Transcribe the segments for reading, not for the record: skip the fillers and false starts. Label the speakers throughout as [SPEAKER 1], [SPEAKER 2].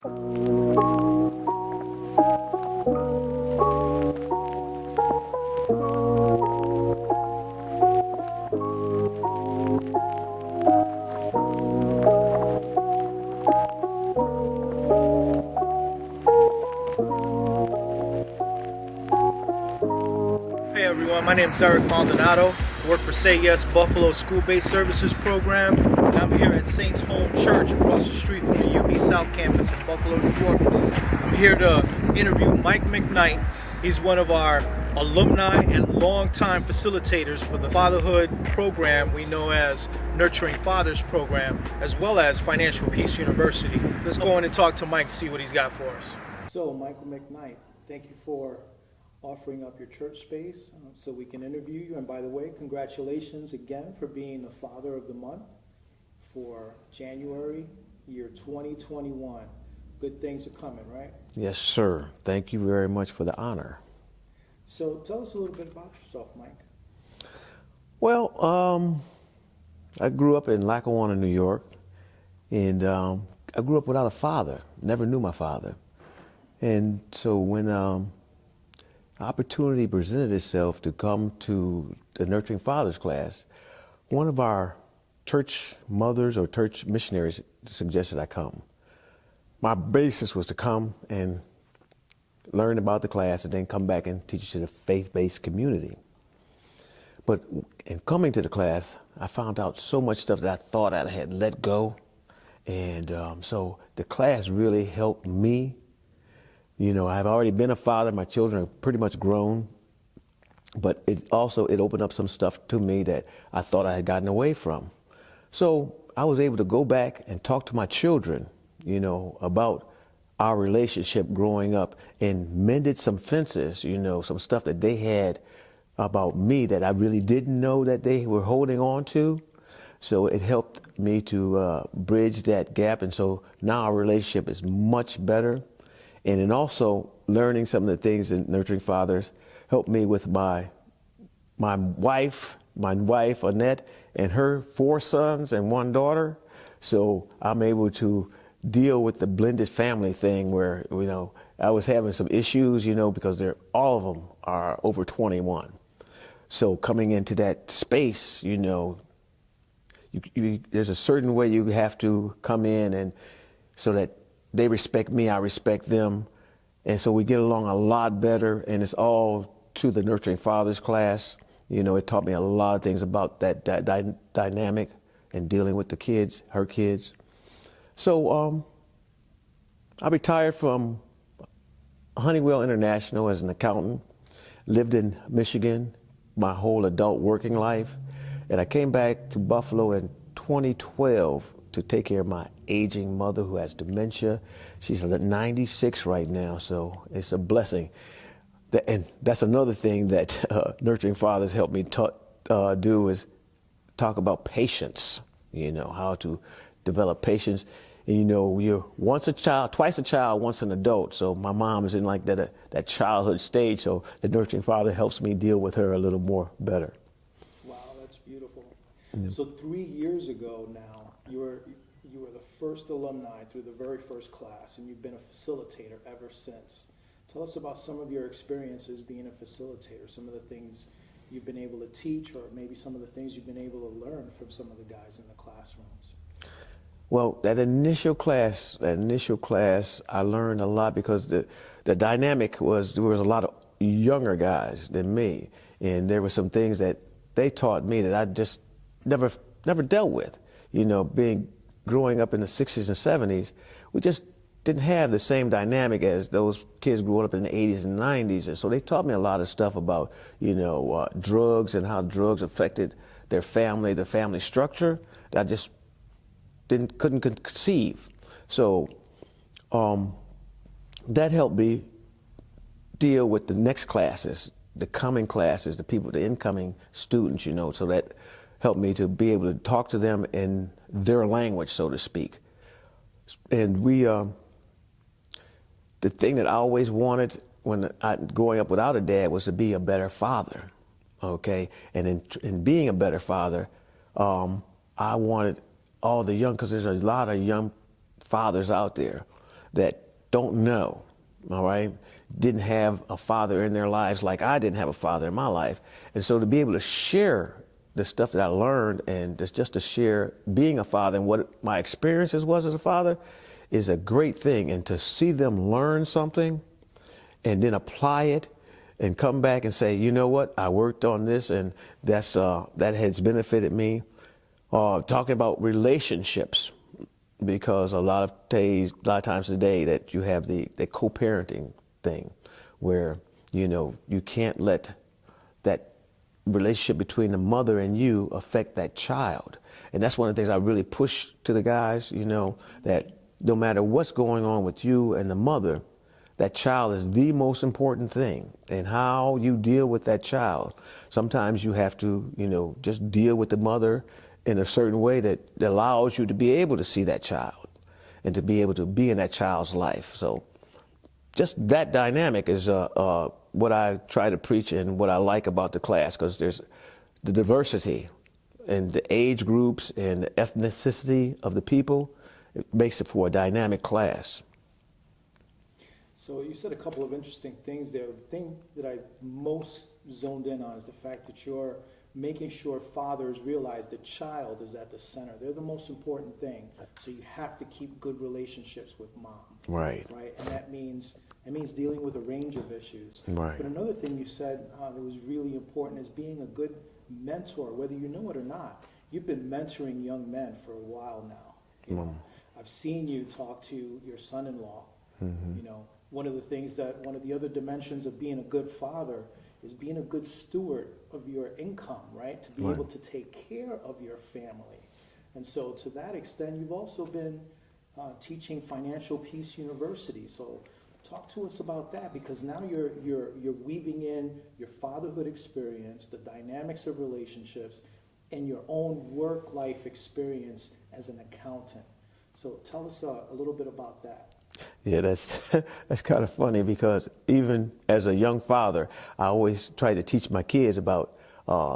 [SPEAKER 1] Hey everyone, my name is Eric Maldonado. I work for Say Yes Buffalo School-Based Services Program, and I'm here at Saints Home Church across the street from the UB South Campus in Buffalo, New York. I'm here to interview Mike McKnight. He's one of our alumni and longtime facilitators for the fatherhood program we know as Nurturing Fathers program, as well as Financial Peace University. Let's go in and talk to Mike and see what he's got for us. So, Michael McKnight, thank you for offering up your church space so we can interview you. And by the way, congratulations again for being the Father of the Month for January, year 2021. Good things are coming, right?
[SPEAKER 2] Yes, sir. Thank you very much for the honor.
[SPEAKER 1] So tell us a little bit about yourself, Mike.
[SPEAKER 2] Well, I grew up in Lackawanna, New York, and I grew up without a father. Never knew my father. And so when opportunity presented itself to come to the Nurturing Fathers class, one of our church mothers or church missionaries suggested I come. My basis was to come and learn about the class and then come back and teach to the faith-based community. But in coming to the class, I found out so much stuff that I thought I had let go. And so the class really helped me. You know, I've already been a father. My children are pretty much grown. But it opened up some stuff to me that I thought I had gotten away from. So I was able to go back and talk to my children, you know, about our relationship growing up and mended some fences, you know, some stuff that they had about me that I really didn't know that they were holding on to. So it helped me to bridge that gap. And so now our relationship is much better. And then also learning some of the things in Nurturing Fathers helped me with my wife, Annette, and her 4 sons and 1 daughter. So I'm able to deal with the blended family thing where, you know, I was having some issues, you know, because all of them are over 21. So coming into that space, you know, there's a certain way you have to come in and so that they respect me, I respect them. And so we get along a lot better, and it's all to the Nurturing Fathers class. You know, it taught me a lot of things about that dynamic and dealing with the kids, her kids. So I retired from Honeywell International as an accountant, lived in Michigan my whole adult working life, and I came back to Buffalo in 2012 to take care of my aging mother who has dementia. She's 96 right now, so it's a blessing. And that's another thing that Nurturing Fathers helped me do is talk about patience, you know, how to develop patience. And, you know, you're once a child, twice a child, once an adult. So my mom is in like that childhood stage, so the Nurturing Father helps me deal with her a little more better.
[SPEAKER 1] Wow, that's beautiful. So 3 years ago now, you were the first alumni through the very first class, and you've been a facilitator ever since. Tell us about some of your experiences being a facilitator, some of the things you've been able to teach, or maybe some of the things you've been able to learn from some of the guys in the classrooms.
[SPEAKER 2] Well, that initial class, I learned a lot because the dynamic was there was a lot of younger guys than me, and there were some things that they taught me that I just never dealt with. You know, growing up in the 60s and 70s, we just didn't have the same dynamic as those kids growing up in the 80s and 90s. And so they taught me a lot of stuff about, you know, drugs and how drugs affected their family, the family structure that I just couldn't conceive. So that helped me deal with the next classes, the coming classes, the incoming students, you know, so that helped me to be able to talk to them in their language, so to speak. And the thing that I always wanted growing up without a dad was to be a better father, okay? And in being a better father, I wanted all the young, because there's a lot of young fathers out there, that don't know, all right, didn't have a father in their lives like I didn't have a father in my life. And so to be able to share the stuff that I learned and just to share being a father and what my experiences was as a father is a great thing. And to see them learn something and then apply it and come back and say, you know what, I worked on this and that has benefited me. Talking about relationships, because a lot of times today that you have the co-parenting thing where, you know, you can't let that relationship between the mother and you affect that child. And that's one of the things I really push to the guys, you know, that no matter what's going on with you and the mother, that child is the most important thing. And how you deal with that child, sometimes you have to, you know, just deal with the mother in a certain way that allows you to be able to see that child and to be able to be in that child's life. So just that dynamic is what I try to preach and what I like about the class, because there's the diversity and the age groups and the ethnicity of the people. It makes it for a dynamic class.
[SPEAKER 3] So you said a couple of interesting things there. The thing that I most zoned in on is the fact that you're making sure fathers realize the child is at the center. They're the most important thing. So you have to keep good relationships with mom.
[SPEAKER 2] Right.
[SPEAKER 3] Right. And that means dealing with a range of issues.
[SPEAKER 2] Right.
[SPEAKER 3] But another thing you said that was really important is being a good mentor, whether you know it or not. You've been mentoring young men for a while now. You know, I've seen you talk to your son-in-law. You know, one of the other dimensions of being a good father is being a good steward of your income, right? To be able to take care of your family. And so to that extent, you've also been teaching Financial Peace University. So talk to us about that, because now you're weaving in your fatherhood experience, the dynamics of relationships, and your own work-life experience as an accountant. So tell us a little bit about that.
[SPEAKER 2] Yeah, that's kind of funny, because even as a young father, I always try to teach my kids about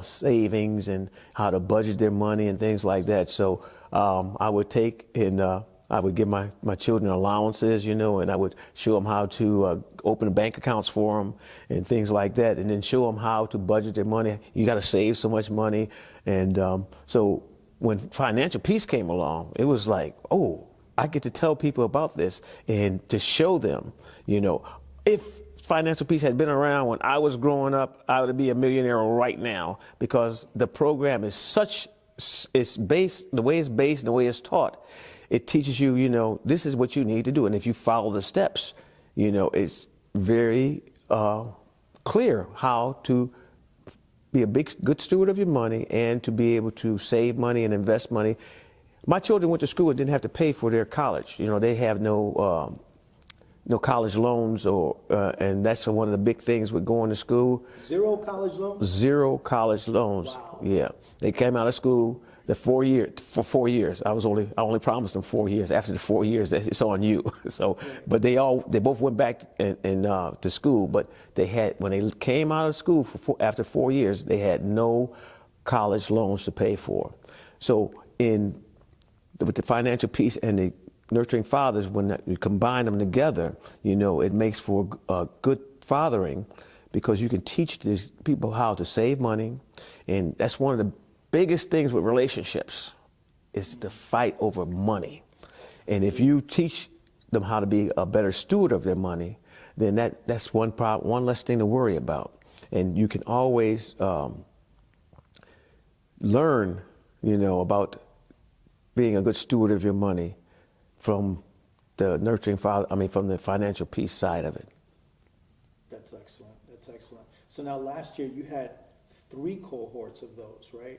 [SPEAKER 2] savings and how to budget their money and things like that. So I would take and I would give my children allowances, you know, and I would show them how to open bank accounts for them and things like that, and then show them how to budget their money. You got to save so much money. And so when Financial Peace came along, it was like, oh, I get to tell people about this and to show them, you know, if Financial Peace had been around when I was growing up, I would be a millionaire right now, because the program is it's based, the way it's based and the way it's taught, it teaches you, you know, this is what you need to do. And if you follow the steps, you know, it's very clear how to be a good steward of your money and to be able to save money and invest money. My children went to school and didn't have to pay for their college. You know, they have no college loans, and that's one of the big things with going to school.
[SPEAKER 3] Zero college loans?
[SPEAKER 2] Zero college loans.
[SPEAKER 3] Wow.
[SPEAKER 2] Yeah, they came out of school for 4 years. I only promised them 4 years. After the 4 years, it's on you. So, but they both went back to school. But when they came out of school after 4 years, they had no college loans to pay for. So with the Financial Peace and the Nurturing Fathers, when you combine them together, you know, it makes for good fathering, because you can teach these people how to save money. And that's one of the biggest things with relationships, is the fight over money. And if you teach them how to be a better steward of their money, then that's one less thing to worry about. And you can always learn, you know, about being a good steward of your money from the from the Financial Peace side of it.
[SPEAKER 3] That's excellent. That's excellent. So now last year you had 3 cohorts of those, right?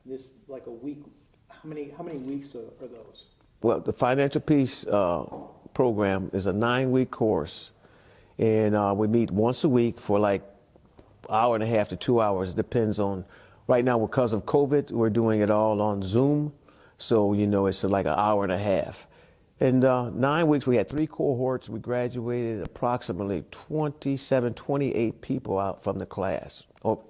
[SPEAKER 3] This like a week. How many weeks are those?
[SPEAKER 2] Well, the Financial Peace program is a 9-week course, and we meet once a week for like hour and a half to 2 hours. It depends on. Right now, because of COVID, we're doing it all on Zoom. So, you know, it's like an hour and a half. In 9 weeks, we had 3 cohorts. We graduated approximately 28 people out from the class. Oh,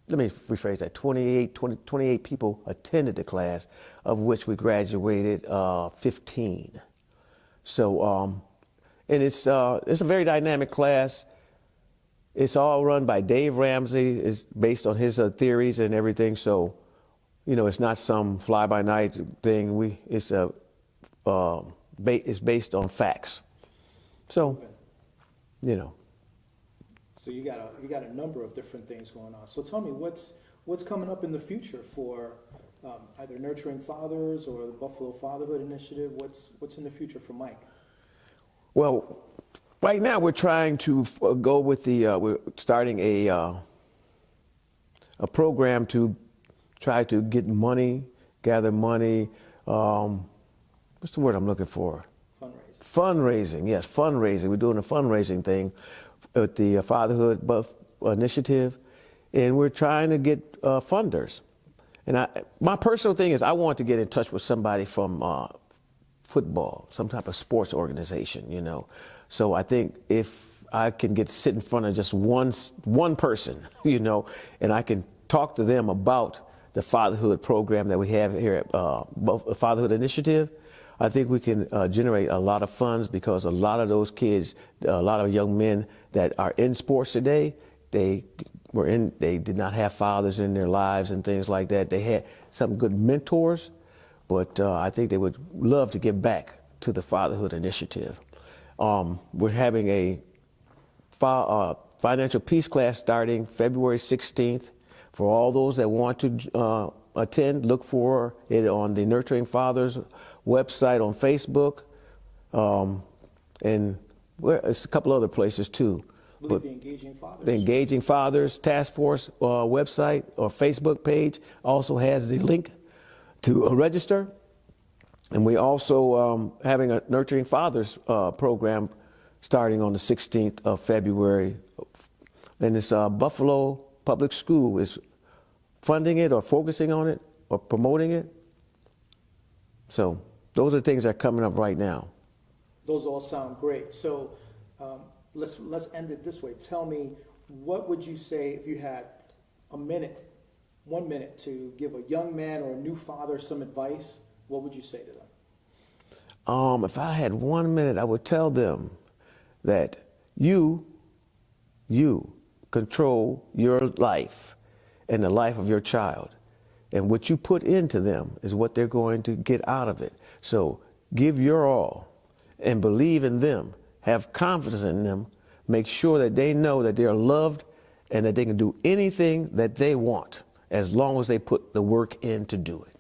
[SPEAKER 2] let me rephrase that. 28 people attended the class, of which we graduated 15. So And it's a very dynamic class. It's all run by Dave Ramsey. It's based on his theories and everything. So, it's not some fly-by-night thing. It's based on facts. So,
[SPEAKER 3] So you got a number of different things going on. So tell me, what's coming up in the future for either Nurturing Fathers or the Buffalo Fatherhood Initiative? What's in the future for Mike?
[SPEAKER 2] Well, right now we're trying to go with we're starting a program to try to get money, gather money. What's the word I'm looking for?
[SPEAKER 3] Fundraising.
[SPEAKER 2] Fundraising, yes, fundraising. We're doing a fundraising thing with the Fatherhood Initiative, and we're trying to get funders. And my personal thing is I want to get in touch with somebody from football, some type of sports organization, So I think if I can sit in front of just one person, and I can talk to them about the fatherhood program that we have here at Fatherhood Initiative, I think we can generate a lot of funds, because a lot of those kids, a lot of young men that are in sports today, they did not have fathers in their lives and things like that. They had some good mentors, but I think they would love to give back to the Fatherhood Initiative. We're having a financial peace class starting February 16th. For all those that want to attend, look for it on the Nurturing Fathers website on Facebook, and it's a couple other places too.
[SPEAKER 3] But the Engaging Fathers.
[SPEAKER 2] The Engaging Fathers Task Force website or Facebook page also has the link to register. And we also having a Nurturing Fathers program starting on the 16th of February. And it's Buffalo Public School is funding it or focusing on it or promoting it. So those are the things that are coming up right now.
[SPEAKER 3] Those all sound great. So let's end it this way. Tell me, what would you say if you had 1 minute to give a young man or a new father some advice? What would you say to them?
[SPEAKER 2] If I had 1 minute, I would tell them that you control your life and the life of your child. And what you put into them is what they're going to get out of it. So give your all and believe in them. Have confidence in them. Make sure that they know that they're loved and that they can do anything that they want as long as they put the work in to do it.